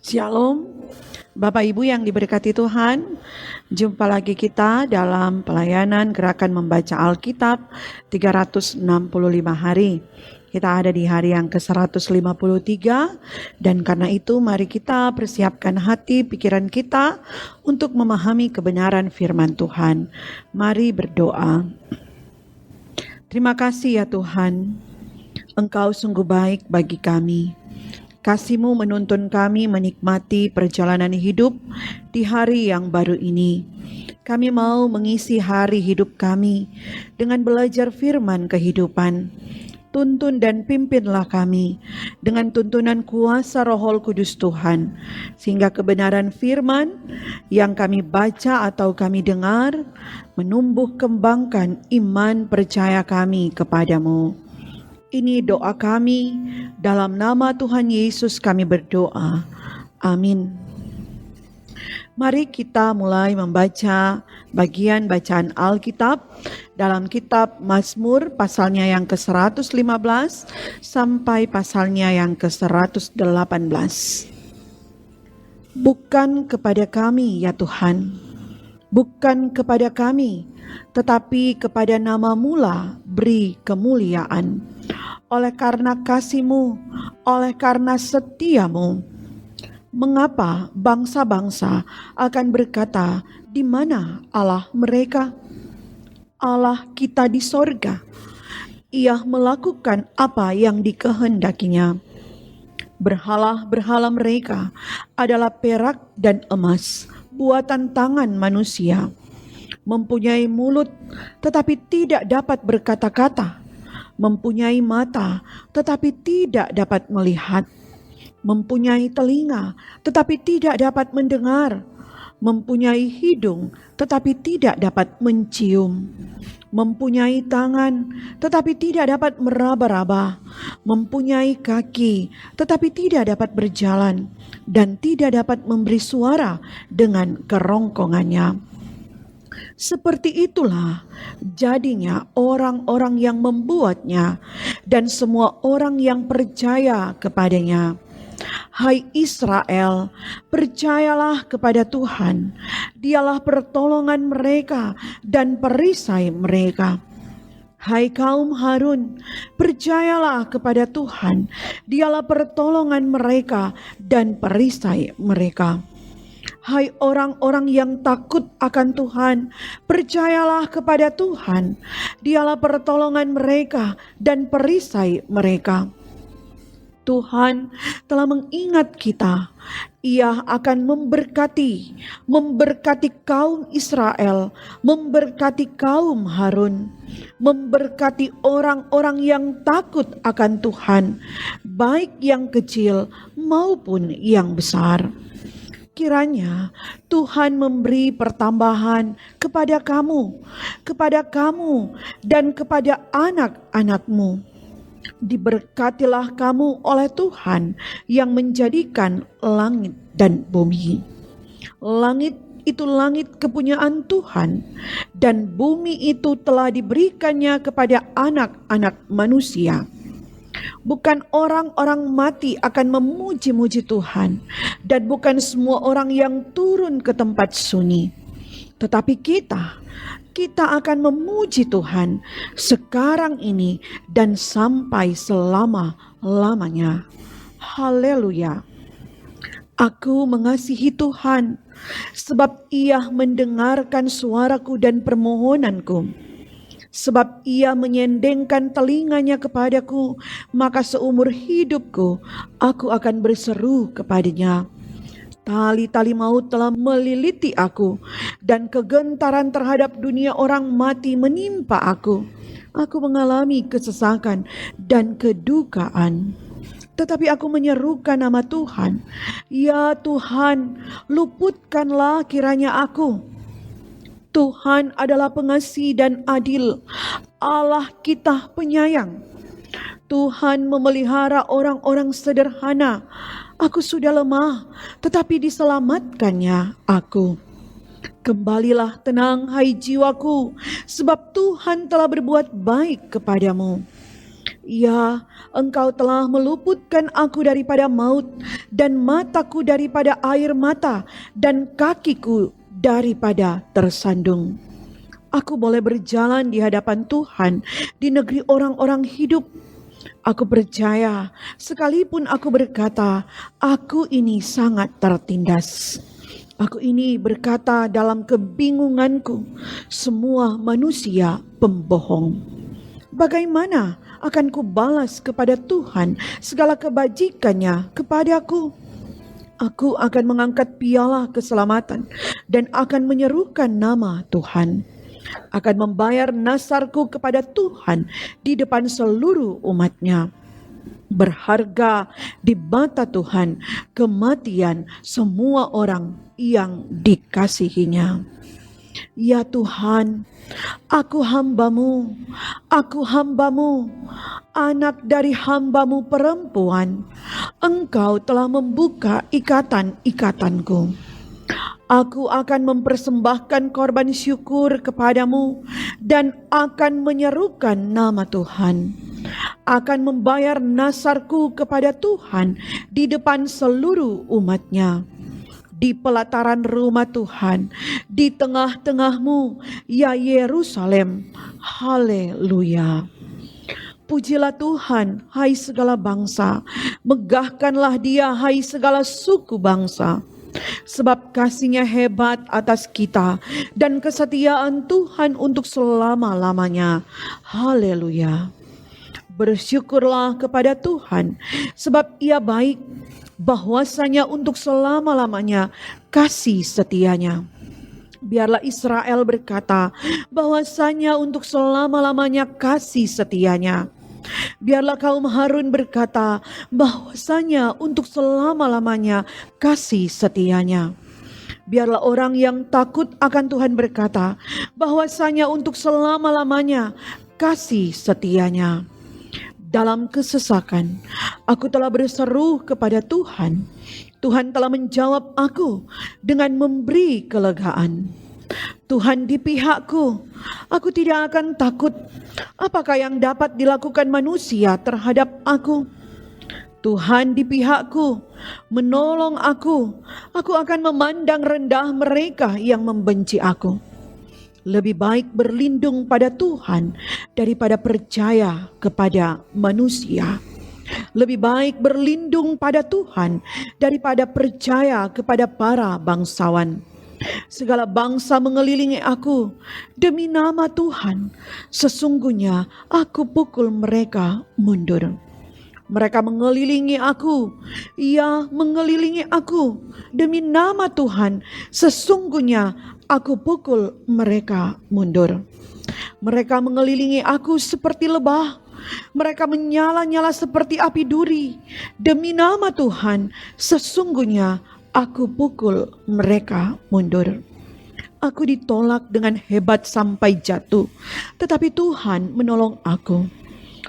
Shalom, Bapak Ibu yang diberkati Tuhan. Jumpa lagi kita dalam pelayanan Gerakan Membaca Alkitab 365 hari. Kita ada di hari yang ke-153 dan karena itu mari kita persiapkan hati pikiran kita untuk memahami kebenaran firman Tuhan. Mari berdoa. Terima kasih ya Tuhan, Engkau sungguh baik bagi kami. Kasih-Mu menuntun kami menikmati perjalanan hidup di hari yang baru ini. Kami mau mengisi hari hidup kami dengan belajar firman kehidupan. Tuntun dan pimpinlah kami dengan tuntunan kuasa Roh Kudus Tuhan, sehingga kebenaran firman yang kami baca atau kami dengar menumbuh kembangkan iman percaya kami kepadamu. Ini doa kami, dalam nama Tuhan Yesus kami berdoa. Amin. Mari kita mulai membaca bagian bacaan Alkitab dalam kitab Mazmur pasalnya yang ke-115 sampai pasalnya yang ke-118. Bukan kepada kami ya Tuhan, bukan kepada kami, tetapi kepada nama-Mu lah beri kemuliaan. Oleh karena kasih-Mu, oleh karena setia-Mu, mengapa bangsa-bangsa akan berkata, di mana Allah mereka? Allah kita di sorga. Ia melakukan apa yang dikehendakinya. Berhala-berhala mereka adalah perak dan emas, buatan tangan manusia. Mempunyai mulut, tetapi tidak dapat berkata-kata. Mempunyai mata, tetapi tidak dapat melihat. Mempunyai telinga, tetapi tidak dapat mendengar. Mempunyai hidung, tetapi tidak dapat mencium. Mempunyai tangan, tetapi tidak dapat meraba-raba. Mempunyai kaki, tetapi tidak dapat berjalan. Dan tidak dapat memberi suara dengan kerongkongannya. Seperti itulah jadinya orang-orang yang membuatnya dan semua orang yang percaya kepadanya. Hai Israel, percayalah kepada Tuhan. Dialah pertolongan mereka dan perisai mereka. Hai kaum Harun, percayalah kepada Tuhan. Dialah pertolongan mereka dan perisai mereka. Hai orang-orang yang takut akan Tuhan, percayalah kepada Tuhan. Dialah pertolongan mereka dan perisai mereka. Tuhan telah mengingat kita. Ia akan memberkati kaum Israel, memberkati kaum Harun, memberkati orang-orang yang takut akan Tuhan, baik yang kecil maupun yang besar. Kiranya Tuhan memberi pertambahan kepada kamu dan kepada anak-anak-Mu. Diberkatilah kamu oleh Tuhan yang menjadikan langit dan bumi. Langit itu langit kepunyaan Tuhan, dan bumi itu telah diberikannya kepada anak-anak manusia. Bukan orang-orang mati akan memuji-muji Tuhan, dan bukan semua orang yang turun ke tempat sunyi. Tetapi kita akan memuji Tuhan sekarang ini dan sampai selama-lamanya. Haleluya. Aku mengasihi Tuhan, sebab Ia mendengarkan suaraku dan permohonanku. Sebab Ia menyendengkan telinganya kepadaku, maka seumur hidupku aku akan berseru kepadanya. Tali-tali maut telah meliliti aku, dan kegentaran terhadap dunia orang mati menimpa aku. Aku mengalami kesesakan dan kedukaan. Tetapi aku menyerukan nama Tuhan. Ya Tuhan, luputkanlah kiranya aku. Tuhan adalah pengasih dan adil, Allah kita penyayang. Tuhan memelihara orang-orang sederhana. Aku sudah lemah, tetapi diselamatkannya aku. Kembalilah tenang, hai jiwaku, sebab Tuhan telah berbuat baik kepadamu. Ya, Engkau telah meluputkan aku daripada maut, dan mataku daripada air mata, dan kakiku daripada tersandung. Aku boleh berjalan di hadapan Tuhan di negeri orang-orang hidup. Aku percaya, sekalipun aku berkata, aku ini sangat tertindas. Aku ini berkata dalam kebingunganku, semua manusia pembohong. Bagaimana akan kubalas kepada Tuhan segala kebajikannya kepadaku? Aku akan mengangkat piala keselamatan dan akan menyerukan nama Tuhan. Akan membayar nasarku kepada Tuhan di depan seluruh umatnya. Berharga di mata Tuhan kematian semua orang yang dikasihinya. Ya Tuhan, aku hambamu, anak dari hambamu perempuan. Engkau telah membuka ikatan-ikatanku. Aku akan mempersembahkan korban syukur kepadamu dan akan menyerukan nama Tuhan. Akan membayar nasarku kepada Tuhan di depan seluruh umatnya. Di pelataran rumah Tuhan, di tengah-tengahmu, ya Yerusalem. Haleluya. Pujilah Tuhan, hai segala bangsa. Megahkanlah Dia, hai segala suku bangsa. Sebab kasih-Nya hebat atas kita dan kesetiaan Tuhan untuk selama-lamanya. Haleluya. Bersyukurlah kepada Tuhan sebab Ia baik, bahwasanya untuk selama-lamanya kasih setia-Nya. Biarlah Israel berkata bahwasanya untuk selama-lamanya kasih setia-Nya. Biarlah kaum Harun berkata bahwasanya untuk selama-lamanya kasih setia-Nya. Biarlah orang yang takut akan Tuhan berkata bahwasanya untuk selama-lamanya kasih setia-Nya. Dalam kesesakan, aku telah berseru kepada Tuhan. Tuhan telah menjawab aku dengan memberi kelegaan. Tuhan di pihakku, aku tidak akan takut. Apakah yang dapat dilakukan manusia terhadap aku? Tuhan di pihakku, menolong aku. Aku akan memandang rendah mereka yang membenci aku. Lebih baik berlindung pada Tuhan daripada percaya kepada manusia. Lebih baik berlindung pada Tuhan daripada percaya kepada para bangsawan. Segala bangsa mengelilingi aku demi nama Tuhan. Sesungguhnya aku pukul mereka mundur. Mereka mengelilingi aku, ya mengelilingi aku demi nama Tuhan. Sesungguhnya aku pukul mereka mundur. Mereka mengelilingi aku seperti lebah. Mereka menyala-nyala seperti api duri. Demi nama Tuhan, sesungguhnya aku pukul mereka mundur. Aku ditolak dengan hebat sampai jatuh, tetapi Tuhan menolong aku.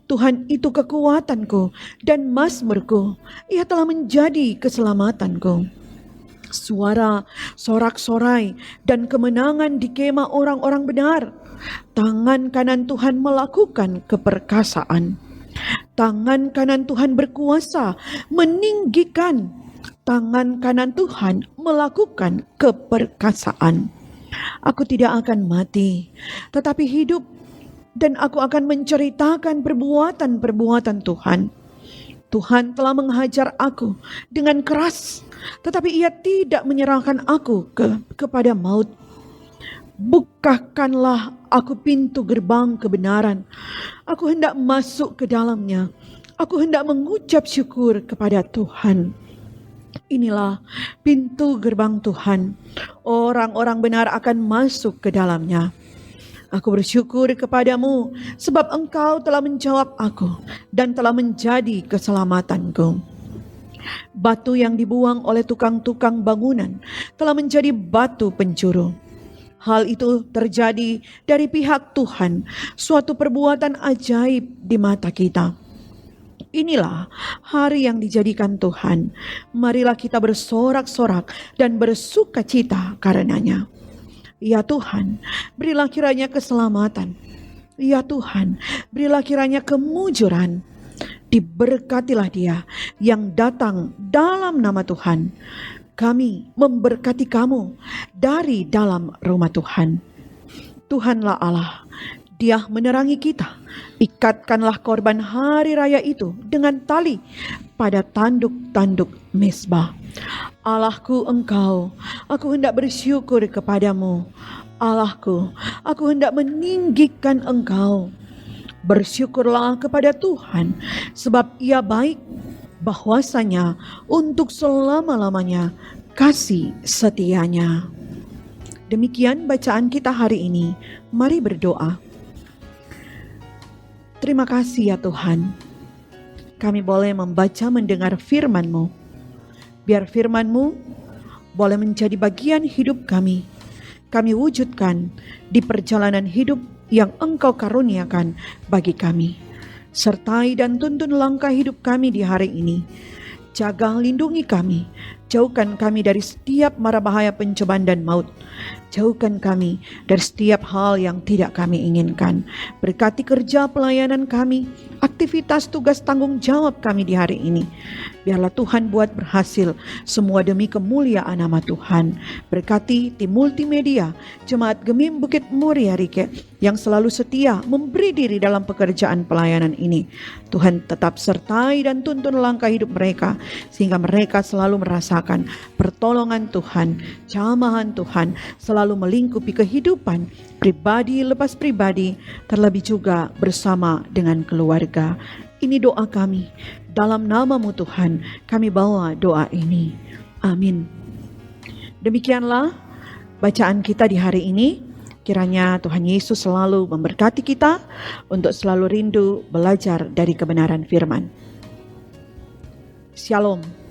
Tuhan itu kekuatanku dan mazmurku. Ia telah menjadi keselamatanku. Suara sorak-sorai dan kemenangan di kemah orang-orang benar. Tangan kanan Tuhan melakukan keperkasaan. Tangan kanan Tuhan berkuasa meninggikan. Tangan kanan Tuhan melakukan keperkasaan. Aku tidak akan mati, tetapi hidup, dan aku akan menceritakan perbuatan-perbuatan Tuhan. Tuhan telah menghajar aku dengan keras, tetapi Ia tidak menyerahkan aku kepada maut. Bukakanlah aku pintu gerbang kebenaran. Aku hendak masuk ke dalamnya. Aku hendak mengucap syukur kepada Tuhan. Inilah pintu gerbang Tuhan. Orang-orang benar akan masuk ke dalamnya. Aku bersyukur kepadamu sebab Engkau telah menjawab aku dan telah menjadi keselamatanku. Batu yang dibuang oleh tukang-tukang bangunan telah menjadi batu pencuru. Hal itu terjadi dari pihak Tuhan, suatu perbuatan ajaib di mata kita. Inilah hari yang dijadikan Tuhan. Marilah kita bersorak-sorak dan bersukacita karenanya. Ya Tuhan, berilah kiranya keselamatan. Ya Tuhan, berilah kiranya kemujuran. Diberkatilah dia yang datang dalam nama Tuhan. Kami memberkati kamu dari dalam rumah Tuhan. Tuhanlah Allah, Dia menerangi kita. Ikatkanlah korban hari raya itu dengan tali pada tanduk-tanduk mezbah. Allahku Engkau, aku hendak bersyukur kepadamu. Allahku, aku hendak meninggikan Engkau. Bersyukurlah kepada Tuhan, sebab Ia baik, bahwasanya untuk selama-lamanya kasih setianya. Demikian bacaan kita hari ini. Mari berdoa. Terima kasih ya Tuhan, kami boleh membaca mendengar firman-Mu. Biar firman-Mu boleh menjadi bagian hidup kami. Kami wujudkan di perjalanan hidup yang Engkau karuniakan bagi kami. Sertai dan tuntun langkah hidup kami di hari ini. Jaga lindungi kami. Jauhkan kami dari setiap mara bahaya pencobaan dan maut. Jauhkan kami dari setiap hal yang tidak kami inginkan. Berkati kerja pelayanan kami, aktivitas tugas tanggung jawab kami di hari ini. Biarlah Tuhan buat berhasil semua demi kemuliaan nama Tuhan. Berkati tim multimedia, Jemaat Gemim Bukit Muria Rike yang selalu setia memberi diri dalam pekerjaan pelayanan ini. Tuhan tetap sertai dan tuntun langkah hidup mereka, sehingga mereka selalu merasakan pertolongan Tuhan, jamahan Tuhan, selalu melingkupi kehidupan pribadi lepas pribadi, terlebih juga bersama dengan keluarga. Ini doa kami, dalam nama-Mu Tuhan, kami bawa doa ini. Amin. Demikianlah bacaan kita di hari ini. Kiranya Tuhan Yesus selalu memberkati kita untuk selalu rindu belajar dari kebenaran firman. Shalom.